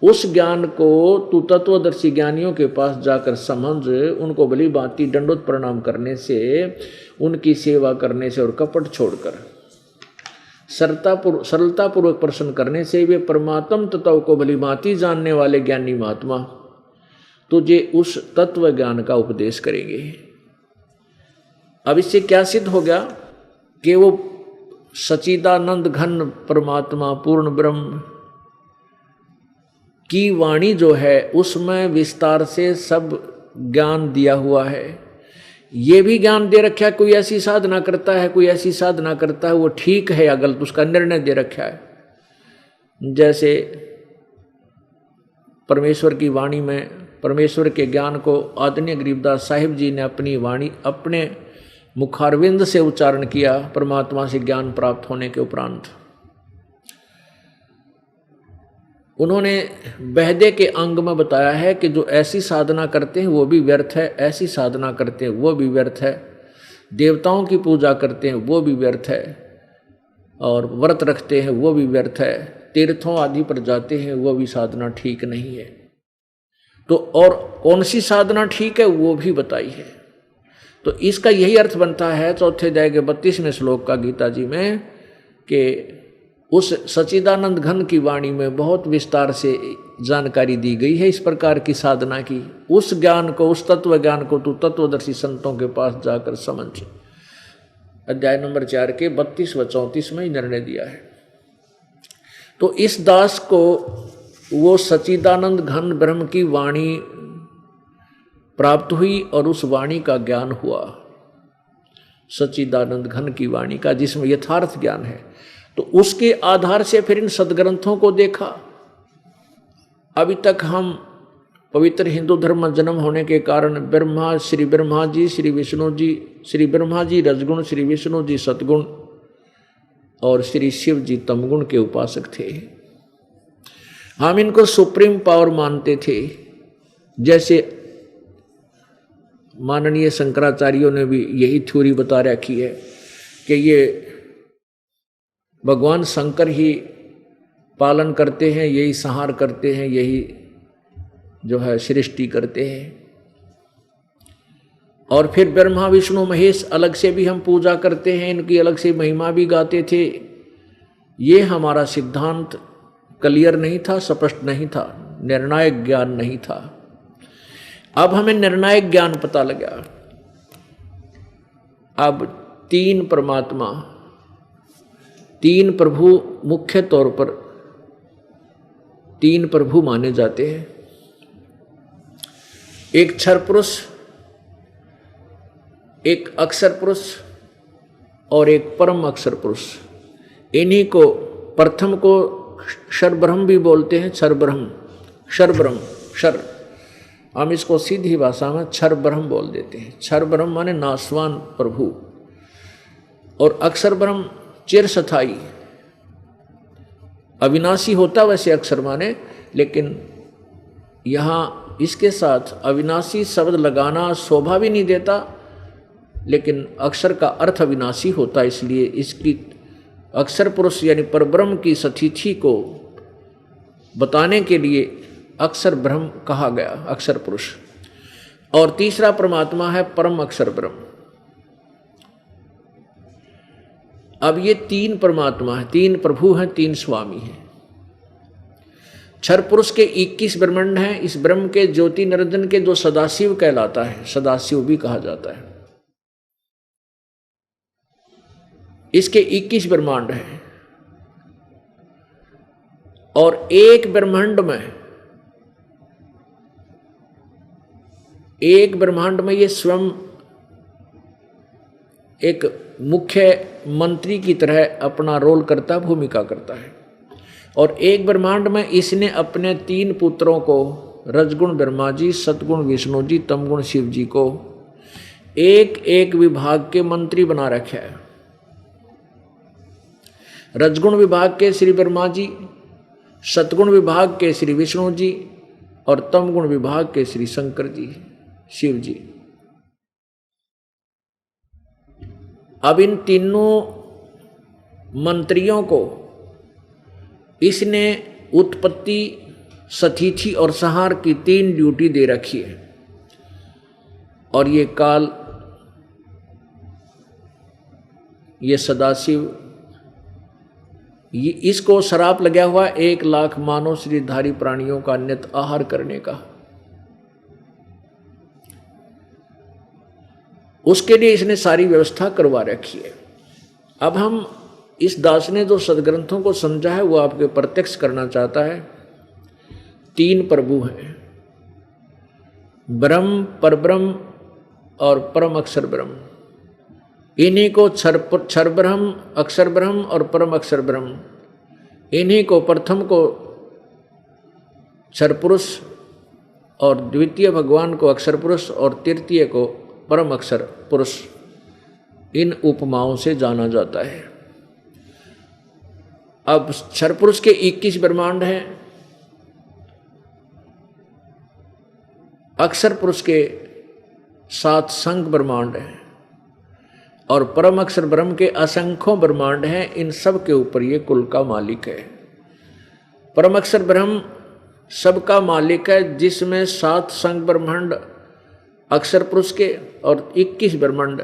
उस ज्ञान को तू तत्वदर्शी ज्ञानियों के पास जाकर समझ, उनको भली भांति दंडोत प्रणाम करने से, उनकी सेवा करने से और कपट छोड़कर सरलता पूर्वक प्रश्न करने से वे परमात्म तत्व को भली भांति जानने वाले ज्ञानी महात्मा तुझे उस तत्व ज्ञान का उपदेश करेंगे। अब इससे क्या सिद्ध हो गया कि वो सच्चिदानंद घन परमात्मा पूर्ण ब्रह्म की वाणी जो है उसमें विस्तार से सब ज्ञान दिया हुआ है। ये भी ज्ञान दे रखा है, कोई ऐसी साधना करता है, कोई ऐसी साधना करता है, वो ठीक है या गलत, उसका निर्णय दे रखा है। जैसे परमेश्वर की वाणी में परमेश्वर के ज्ञान को आदरणीय गरीबदास साहिब जी ने अपनी वाणी, अपने मुखारविंद से उच्चारण किया परमात्मा से ज्ञान प्राप्त होने के उपरांत। उन्होंने बहदे के अंग में बताया है कि जो ऐसी साधना करते हैं वो भी व्यर्थ है, ऐसी साधना करते हैं वो भी व्यर्थ है, देवताओं की पूजा करते हैं वो भी व्यर्थ है, और व्रत रखते हैं वो भी व्यर्थ है, तीर्थों आदि पर जाते हैं वो भी साधना ठीक नहीं है। तो और कौन सी साधना ठीक है वो भी बताई है। तो इसका यही अर्थ बनता है 4 अध्याय के 32वें श्लोक का गीता जी में कि उस सच्चिदानंद घन की वाणी में बहुत विस्तार से जानकारी दी गई है इस प्रकार की साधना की। उस ज्ञान को, उस तत्व ज्ञान को तू तत्वदर्शी संतों के पास जाकर समझ, अध्याय नंबर 4 के 32 व 34 में निर्णय दिया है। तो इस दास को वो सच्चिदानंद घन ब्रह्म की वाणी प्राप्त हुई और उस वाणी का ज्ञान हुआ, सच्चिदानंद घन की वाणी का, जिसमें यथार्थ ज्ञान है। तो उसके आधार से फिर इन सदग्रंथों को देखा। अभी तक हम पवित्र हिंदू धर्म में जन्म होने के कारण ब्रह्मा, श्री ब्रह्मा जी, श्री विष्णु जी, श्री ब्रह्मा जी रजगुण, श्री विष्णु जी सतगुण और श्री शिव जी तमगुण के उपासक थे। हम इनको सुप्रीम पावर मानते थे। जैसे माननीय शंकराचार्यों ने भी यही थ्योरी बता रखी है कि ये भगवान शंकर ही पालन करते हैं, यही संहार करते हैं, यही जो है सृष्टि करते हैं। और फिर ब्रह्मा विष्णु महेश अलग से भी हम पूजा करते हैं, इनकी अलग से महिमा भी गाते थे। ये हमारा सिद्धांत क्लियर नहीं था, स्पष्ट नहीं था, निर्णायक ज्ञान नहीं था। अब हमें निर्णायक ज्ञान पता लगा। अब तीन परमात्मा, तीन प्रभु, मुख्य तौर पर तीन प्रभु माने जाते हैं। एक क्षर पुरुष, एक अक्षर पुरुष और एक परम अक्षर पुरुष। इन्हीं को प्रथम को क्षर ब्रह्म भी बोलते हैं, क्षर ब्रह्म, क्षर ब्रह्म, क्षर। हम इसको सीधी भाषा में क्षर ब्रह्म बोल देते हैं। क्षर ब्रह्म माने नाशवान प्रभु, और अक्षर ब्रह्म चिरस्थायी अविनाशी होता वैसे अक्षर माने, लेकिन यहाँ इसके साथ अविनाशी शब्द लगाना शोभा भी नहीं देता, लेकिन अक्षर का अर्थ अविनाशी होता, इसलिए इसकी अक्षर पुरुष यानी परब्रह्म की सतिथि को बताने के लिए अक्षर ब्रह्म कहा गया, अक्षर पुरुष। और तीसरा परमात्मा है परम अक्षर ब्रह्म। अब ये तीन परमात्मा है, तीन प्रभु हैं, तीन स्वामी हैं। क्षर पुरुष के 21 ब्रह्मांड हैं। इस ब्रह्म के ज्योति निरंजन के जो सदाशिव कहलाता है, सदाशिव भी कहा जाता है, इसके 21 ब्रह्मांड हैं। और एक ब्रह्मांड में ये स्वयं एक मुख्य मंत्री की तरह अपना रोल करता, भूमिका करता है। और एक ब्रह्मांड में इसने अपने तीन पुत्रों को, रजगुण ब्रह्मा जी, सतगुण विष्णु जी, तमगुण शिव जी को एक एक विभाग के मंत्री बना रखा है। रजगुण विभाग के श्री ब्रह्मा जी, सतगुण विभाग के श्री विष्णु जी और तमगुण विभाग के श्री शंकर जी, शिव जी। अब इन तीनों मंत्रियों को इसने उत्पत्ति, सतिथि और संहार की तीन ड्यूटी दे रखी है। और ये काल, ये सदाशिव, ये इसको शराप लगा हुआ 1 लाख मानव शरीरधारी प्राणियों का नित आहार करने का। उसके लिए इसने सारी व्यवस्था करवा रखी है। अब हम इस दास ने जो सदग्रंथों को समझा है वो आपके प्रत्यक्ष करना चाहता है। तीन प्रभु हैं, ब्रह्म, परब्रह्म और परम अक्षर ब्रह्म। इन्हीं को क्षर ब्रह्म, अक्षर ब्रह्म और परम अक्षर ब्रह्म, इन्हीं को प्रथम को क्षर पुरुष और द्वितीय भगवान को अक्षर पुरुष और तृतीय को परम अक्षर पुरुष, इन उपमाओं से जाना जाता है। अब क्षर पुरुष के 21 ब्रह्मांड हैं, अक्षर पुरुष के 7 संख्य ब्रह्मांड हैं और परम अक्षर ब्रह्म के असंख्यों ब्रह्मांड हैं। इन सब के ऊपर ये कुल का मालिक है। परम अक्षर ब्रह्म सबका मालिक है, जिसमें 7 संख्य ब्रह्मांड अक्षर पुरुष के और 21 ब्रह्मांड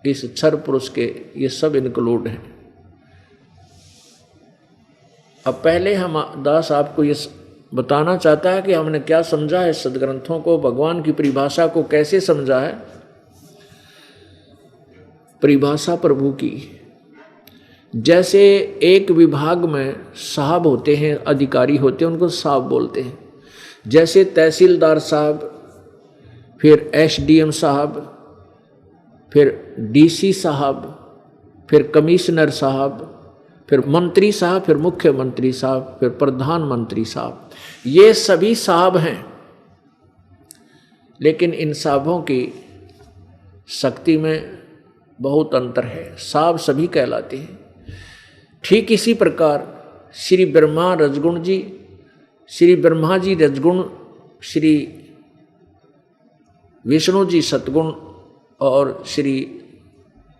इस क्षर पुरुष के, ये सब इंक्लूड हैं। अब पहले हम दास आपको ये बताना चाहता है कि हमने क्या समझा है सदग्रंथों को, भगवान की परिभाषा को कैसे समझा है। परिभाषा प्रभु की। जैसे एक विभाग में साहब होते हैं, अधिकारी होते हैं, उनको साहब बोलते हैं। जैसे तहसीलदार साहब, फिर एसडीएम साहब, फिर डीसी साहब, फिर कमिश्नर साहब, फिर मंत्री साहब, फिर मुख्यमंत्री साहब, फिर प्रधानमंत्री साहब, ये सभी साहब हैं। लेकिन इन साहबों की शक्ति में बहुत अंतर है। साहब सभी कहलाते हैं। ठीक इसी प्रकार श्री ब्रह्मा रजगुण जी, श्री ब्रह्मा जी रजगुण, श्री विष्णु जी सतगुण और श्री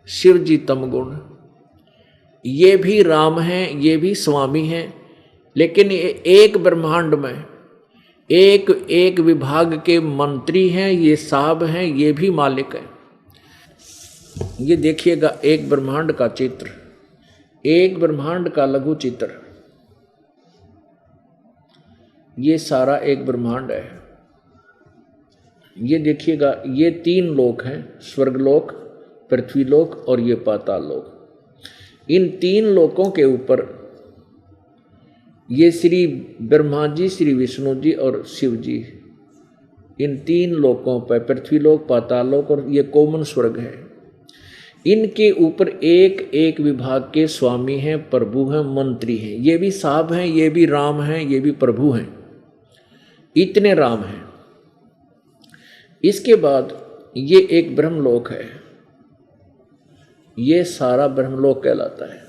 शिव जी तमगुण, ये भी राम हैं, ये भी स्वामी हैं। लेकिन एक ब्रह्मांड में एक एक विभाग के मंत्री हैं, ये साहब हैं, ये भी मालिक हैं। ये देखिएगा एक ब्रह्मांड का चित्र, एक ब्रह्मांड का लघु चित्र, ये सारा एक ब्रह्मांड है। ये देखिएगा, ये 3 लोक हैं, स्वर्गलोक, पृथ्वीलोक और ये पाताल लोक। इन 3 लोकों के ऊपर ये श्री ब्रह्मा जी, श्री विष्णु जी और शिव जी, इन 3 लोकों पर, पृथ्वीलोक, पाताललोक और ये कॉमन स्वर्ग है, इनके ऊपर एक एक विभाग के स्वामी हैं, प्रभु हैं, मंत्री हैं। ये भी साहब हैं, ये भी राम हैं, ये भी प्रभु हैं। इतने राम हैं। इसके बाद ये एक ब्रह्मलोक है, ये सारा ब्रह्मलोक कहलाता है।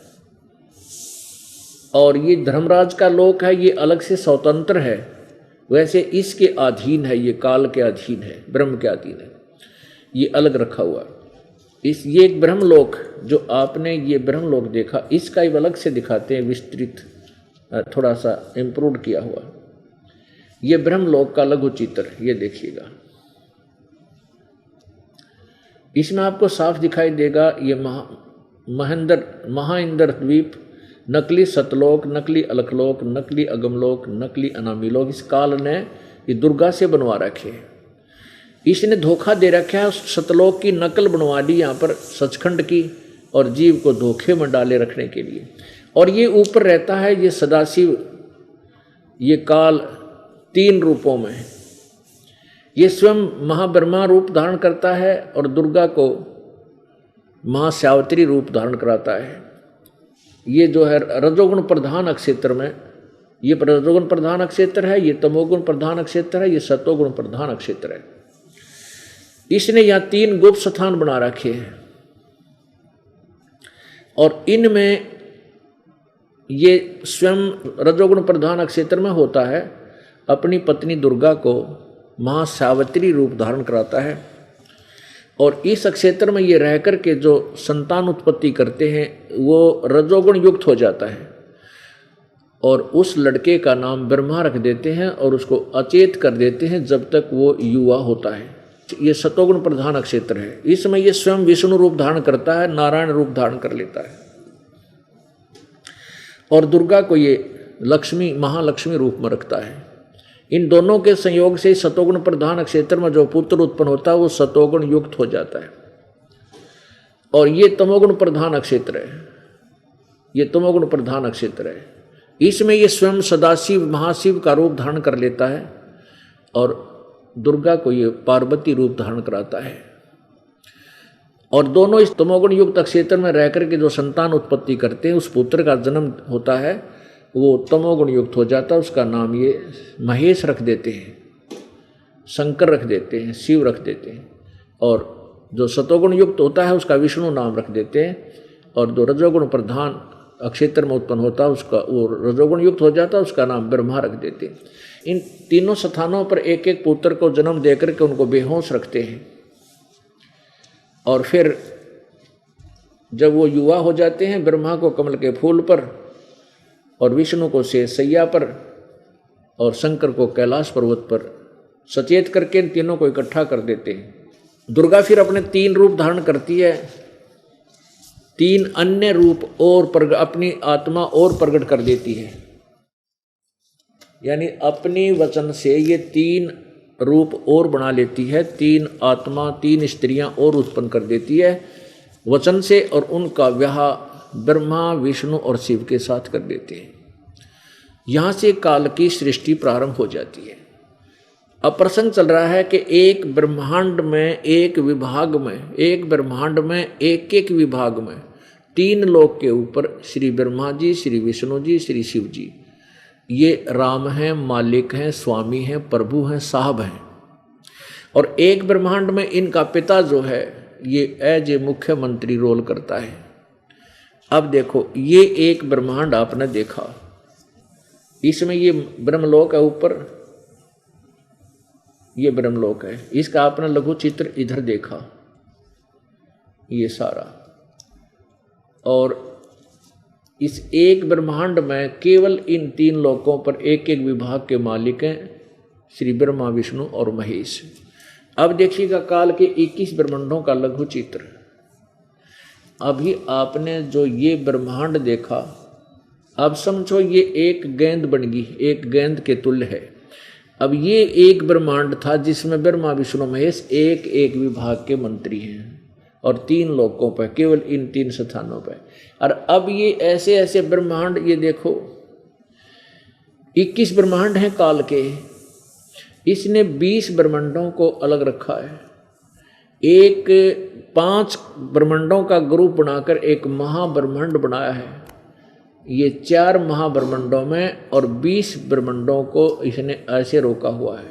और ये धर्मराज का लोक है, ये अलग से स्वतंत्र है। वैसे इसके अधीन है, ये काल के अधीन है, ब्रह्म के अधीन है, ये अलग रखा हुआ। ये एक ब्रह्मलोक जो आपने ये ब्रह्मलोक देखा, इसका ही अलग से दिखाते हैं, विस्तृत, थोड़ा सा इम्प्रूव किया हुआ। ये ब्रह्मलोक का लघु चित्र, ये देखिएगा। इसमें आपको साफ दिखाई देगा ये महाइंद्र द्वीप, नकली सतलोक, नकली अलखलोक, नकली अगमलोक, नकली अनामीलोक। इस काल ने ये दुर्गा से बनवा रखे हैं। इसने धोखा दे रखा है, सतलोक की नकल बनवा दी यहाँ पर सचखंड की, और जीव को धोखे में डाले रखने के लिए। और ये ऊपर रहता है ये सदाशिव, ये काल 3 रूपों में। ये स्वयं महाब्रह्मा रूप धारण करता है और दुर्गा को महासावित्री रूप धारण कराता है। ये जो है रजोगुण प्रधान अक्षेत्र में, ये रजोगुण प्रधान अक्षेत्र है, ये तमोगुण प्रधान अक्षेत्र है, ये सतोगुण प्रधान अक्षेत्र है। इसने यहाँ 3 गुप्त स्थान बना रखे हैं और इनमें ये स्वयं रजोगुण प्रधान अक्षेत्र में होता है, अपनी पत्नी दुर्गा को महासावित्री रूप धारण कराता है। और इस क्षेत्र में ये रह कर के जो संतान उत्पत्ति करते हैं वो रजोगुण युक्त हो जाता है, और उस लड़के का नाम ब्रह्मा रख देते हैं और उसको अचेत कर देते हैं जब तक वो युवा होता है। ये सतोगुण प्रधान क्षेत्र है। इसमें ये स्वयं विष्णु रूप धारण करता है, नारायण रूप धारण कर लेता है, और दुर्गा को ये लक्ष्मी, महालक्ष्मी रूप में रखता है। इन दोनों के संयोग से सतोगुण प्रधान क्षेत्र में जो पुत्र उत्पन्न होता है वो सतोगुण युक्त हो जाता है। और ये तमोगुण प्रधान क्षेत्र है, ये तमोगुण प्रधान क्षेत्र है। इसमें ये स्वयं सदाशिव महाशिव का रूप धारण कर लेता है और दुर्गा को ये पार्वती रूप धारण कराता है। और दोनों इस तमोगुण युक्त क्षेत्र में रह कर के जो संतान उत्पत्ति करते हैं, उस पुत्र का जन्म होता है, वो तमोगुण युक्त हो जाता है। उसका नाम ये महेश रख देते हैं, शंकर रख देते हैं, शिव रख देते हैं। और जो सतोगुण युक्त होता है उसका विष्णु नाम रख देते हैं। और जो रजोगुण प्रधान क्षेत्र में उत्पन्न होता है उसका, वो रजोगुण युक्त हो जाता है, उसका नाम ब्रह्मा रख देते हैं। इन तीनों स्थानों पर एक एक पुत्र को जन्म दे करके उनको बेहोश रखते हैं। और फिर जब वो युवा हो जाते हैं, ब्रह्मा को कमल के फूल पर, और विष्णु को शेषशैया पर, और शंकर को कैलाश पर्वत पर सचेत करके इन तीनों को इकट्ठा कर देते हैं। दुर्गा फिर अपने 3 रूप धारण करती है, 3 अन्य रूप और अपनी आत्मा और प्रकट कर देती है। यानी अपनी वचन से ये 3 रूप और बना लेती है, 3 आत्मा, 3 स्त्रियां और उत्पन्न कर देती है। वचन से, और उनका विवाह ब्रह्मा विष्णु और शिव के साथ कर देते हैं। यहाँ से काल की सृष्टि प्रारंभ हो जाती है। अब प्रसंग चल रहा है कि एक ब्रह्मांड में, एक विभाग में, एक ब्रह्मांड में एक एक विभाग में 3 लोक के ऊपर श्री ब्रह्मा जी, श्री विष्णु जी, श्री शिव जी, ये राम हैं, मालिक हैं, स्वामी हैं, प्रभु हैं, साहब हैं। और एक ब्रह्मांड में इनका पिता जो है ये एज ए मुख्यमंत्री रोल करता है। अब देखो, ये एक ब्रह्मांड आपने देखा, इसमें ये ब्रह्मलोक है, ऊपर ये ब्रह्मलोक है, इसका आपने लघु चित्र इधर देखा, ये सारा। और इस एक ब्रह्मांड में केवल इन 3 लोकों पर एक एक विभाग के मालिक हैं श्री ब्रह्मा, विष्णु और महेश। अब देखिएगा काल के 21 ब्रह्मांडों का लघु चित्र। अभी आपने जो ये ब्रह्मांड देखा, अब समझो ये एक गेंद बन गई, एक गेंद के तुल्य है। अब ये एक ब्रह्मांड था जिसमें ब्रह्मा, विष्णु, महेश एक एक विभाग के मंत्री हैं और 3 लोकों पर, केवल इन 3 स्थानों पर। और अब ये ऐसे ऐसे ब्रह्मांड, ये देखो 21 ब्रह्मांड हैं काल के। इसने 20 ब्रह्मांडों को अलग रखा है, एक 5 ब्रह्मांडों का ग्रुप बनाकर एक महाब्रह्मांड बनाया है। ये 4 महाब्रह्मांडों में और 20 ब्रह्मांडों को इसने ऐसे रोका हुआ है।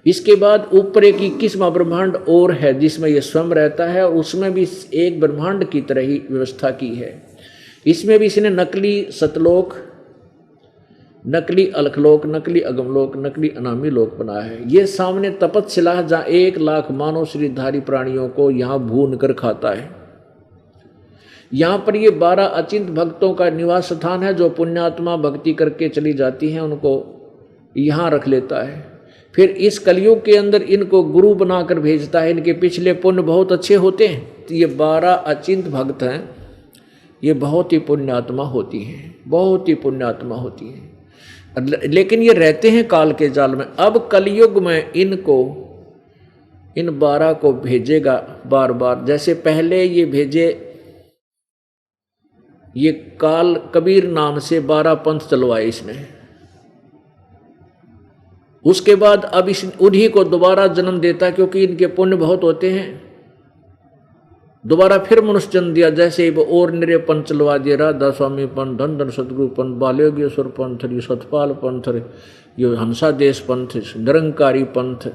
इसके बाद ऊपर एक 21वां ब्रह्मांड और है जिसमें ये स्वयं रहता है, उसमें भी एक ब्रह्मांड की तरह ही व्यवस्था की है। इसमें भी इसने नकली सतलोक, नकली अलखलोक, नकली अगमलोक, नकली अनामी लोक बनाया है। ये सामने तपतशिला है जहाँ 1 लाख मानव शरीरधारी प्राणियों को यहाँ भून कर खाता है। यहाँ पर ये 12 अचिंत भक्तों का निवास स्थान है, जो पुण्यात्मा भक्ति करके चली जाती हैं उनको यहाँ रख लेता है। फिर इस कलयुग के अंदर इनको गुरु बनाकर भेजता है, इनके पिछले पुण्य बहुत अच्छे होते हैं। तो ये 12 अचिंत भक्त हैं, ये बहुत ही पुण्यात्मा होती हैं, बहुत ही पुण्यात्मा होती हैं। लेकिन ये रहते हैं काल के जाल में। अब कलयुग में इनको, इन 12 को भेजेगा बार बार। जैसे पहले ये भेजे, ये काल कबीर नाम से 12 पंथ चलवाए इसने। उसके बाद अब इस उन्हीं को दोबारा जन्म देता, क्योंकि इनके पुण्य बहुत होते हैं। दोबारा फिर मनुष्य जन्म दिया, जैसे और निरे पंथ चलवा दिया, राधा स्वामी पंथ, धन धन सतगुरु पंथ, बालयोगेश्वर पंथ, ये सतपाल पंथ, ये हंसा देश पंथ, निरंकारी पंथ,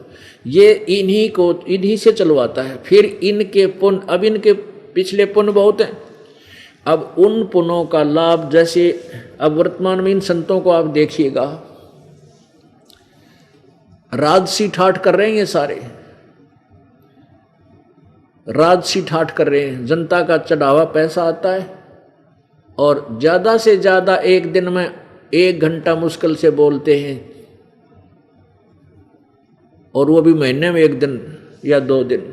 ये इन्हीं से चलवाता है। फिर इनके पुण्य, अब इनके पिछले पुण्य बहुत हैं, अब उन पुण्यों का लाभ, जैसे अब वर्तमान में इन संतों को आप देखिएगा, राजसी ठाठ कर रहे हैं, ये सारे राजसी ठाठ कर रहे हैं। जनता का चढ़ावा पैसा आता है और ज़्यादा से ज़्यादा एक दिन में 1 घंटा मुश्किल से बोलते हैं, और वो भी महीने में 1 दिन या 2 दिन।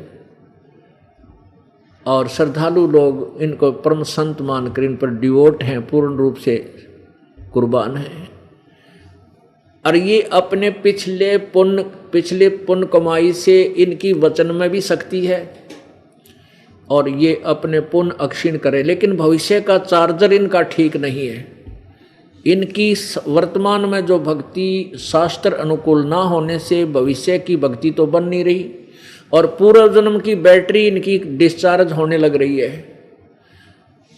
और श्रद्धालु लोग इनको परम संत मानकर इन पर डिवोट हैं, पूर्ण रूप से कुर्बान हैं। और ये अपने पिछले पुण्य कमाई से इनकी वचन में भी शक्ति है, और ये अपने पुण्य अक्षीण करे। लेकिन भविष्य का चार्जर इनका ठीक नहीं है। इनकी वर्तमान में जो भक्ति शास्त्र अनुकूल ना होने से भविष्य की भक्ति तो बन नहीं रही, और पूर्व जन्म की बैटरी इनकी डिस्चार्ज होने लग रही है।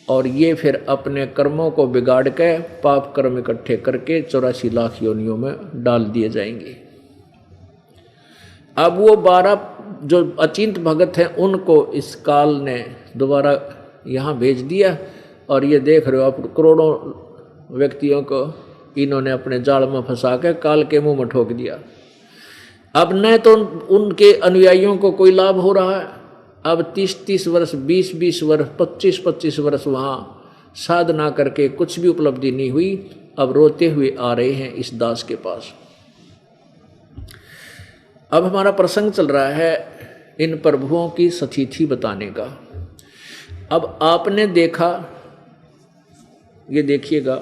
और ये फिर अपने कर्मों को बिगाड़ के पाप कर्म इकट्ठे करके 84 लाख योनियों में डाल दिए जाएंगे। अब वो 12 जो अचिंत भगत हैं उनको इस काल ने दोबारा यहाँ भेज दिया, और ये देख रहे हो आप, करोड़ों व्यक्तियों को इन्होंने अपने जाल में फंसा के काल के मुंह में ठोक दिया। अब न तो उनके अनुयायियों को कोई लाभ हो रहा है। अब 30-30 वर्ष, 20-20 वर्ष, 25-25 वर्ष वहाँ साधना करके कुछ भी उपलब्धि नहीं हुई। अब रोते हुए आ रहे हैं इस दास के पास। अब हमारा प्रसंग चल रहा है इन प्रभुओं की सतिथि बताने का। अब आपने देखा, ये देखिएगा,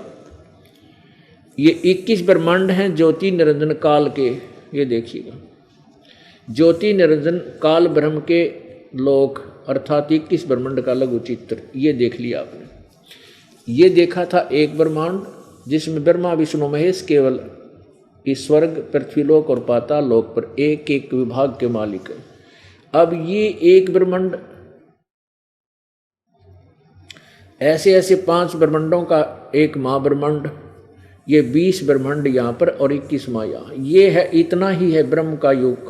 ये 21 ब्रह्मांड हैं ज्योति निरंजन काल के। ये देखिएगा, ज्योति निरंजन काल ब्रह्म के लोक अर्थात 21 ब्रह्मांड का लघु चित्र ये देख लिया आपने। ये देखा था एक ब्रह्मांड जिसमें ब्रह्मा विष्णु महेश केवल इस स्वर्ग पृथ्वीलोक और पाताल लोक पर एक एक विभाग के मालिक है। अब ये एक ब्रह्मांड ऐसे ऐसे 5 ब्रह्मांडों का एक महाब्रह्मांड, ये 20 ब्रह्मांड यहाँ पर और 21 माया। ये है, इतना ही है ब्रह्म का युग,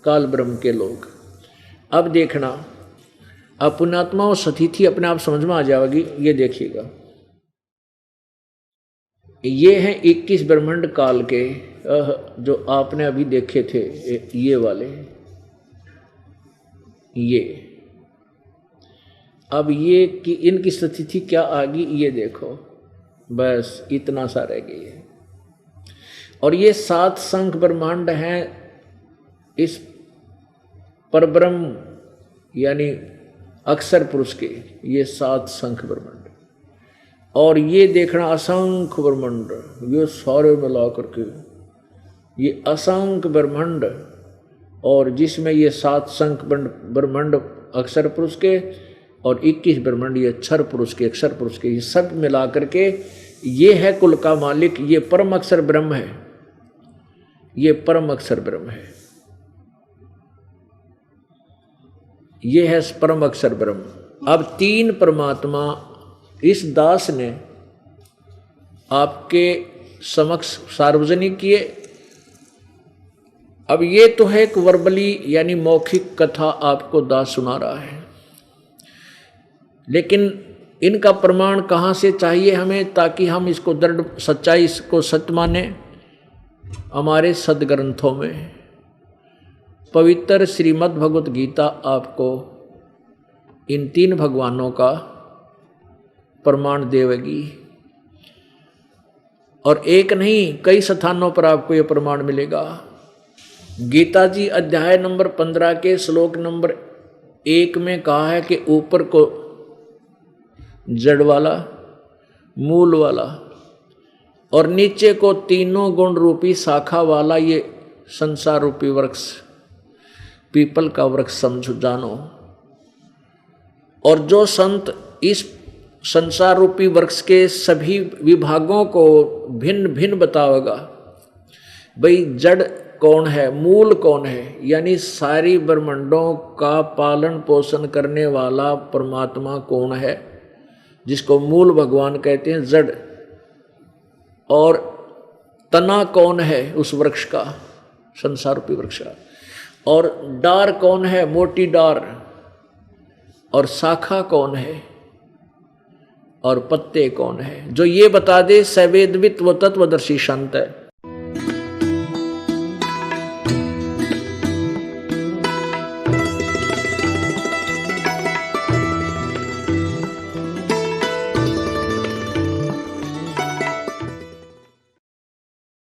काल ब्रह्म के लोग। अब देखना, अब पुण्यात्मा और सतिथि अपने आप समझ में आ जाएगी। ये देखिएगा, ये हैं 21 ब्रह्मांड काल के जो आपने अभी देखे थे, ये वाले, ये। अब ये कि इनकी स्थिति क्या आ गई, ये देखो, बस इतना सा रह गई है। और ये 7 संख ब्रह्मांड हैं इस परब्रह्म यानी अक्षर पुरुष के, ये 7 संख ब्रह्मांड। और ये देखना असंख्य ब्रह्मांड, ये सारे मिला करके ये असंख्य ब्रह्मांड, और जिसमें ये 7 संख ब्रह्मांड अक्षर पुरुष के और 21 ब्रह्मांड ये अक्षर पुरुष के, अक्षर पुरुष के, ये सब मिला करके ये है कुल का मालिक। ये परम अक्षर ब्रह्म है, ये परम अक्षर ब्रह्म है, ये है परम अक्षर ब्रह्म। अब 3 परमात्मा इस दास ने आपके समक्ष सार्वजनिक किए। अब ये तो है एक वर्बली यानी मौखिक कथा आपको दास सुना रहा है, लेकिन इनका प्रमाण कहाँ से चाहिए हमें, ताकि हम इसको दृढ़ सच्चाई को सत्य माने। हमारे सदग्रंथों में पवित्र श्रीमद् भगवत गीता आपको इन 3 भगवानों का प्रमाण देवेगी, और एक नहीं कई स्थानों पर आपको यह प्रमाण मिलेगा। गीता जी अध्याय नंबर 15 के श्लोक नंबर 1 में कहा है कि ऊपर को जड़ वाला, मूल वाला, और नीचे को तीनों गुण रूपी शाखा वाला ये संसार रूपी वृक्ष, पीपल का वृक्ष समझो जानो। और जो संत इस संसार रूपी वृक्ष के सभी विभागों को भिन्न भिन्न बतावेगा, भाई जड़ कौन है, मूल कौन है, यानी सारी ब्रह्मांडों का पालन पोषण करने वाला परमात्मा कौन है, जिसको मूल भगवान कहते हैं, जड़। और तना कौन है उस वृक्ष का, संसार रूपी वृक्ष का, और डार कौन है, मोटी डार, और शाखा कौन है, और पत्ते कौन है। जो ये बता दे सवेदवित वो तत्वदर्शी संत है।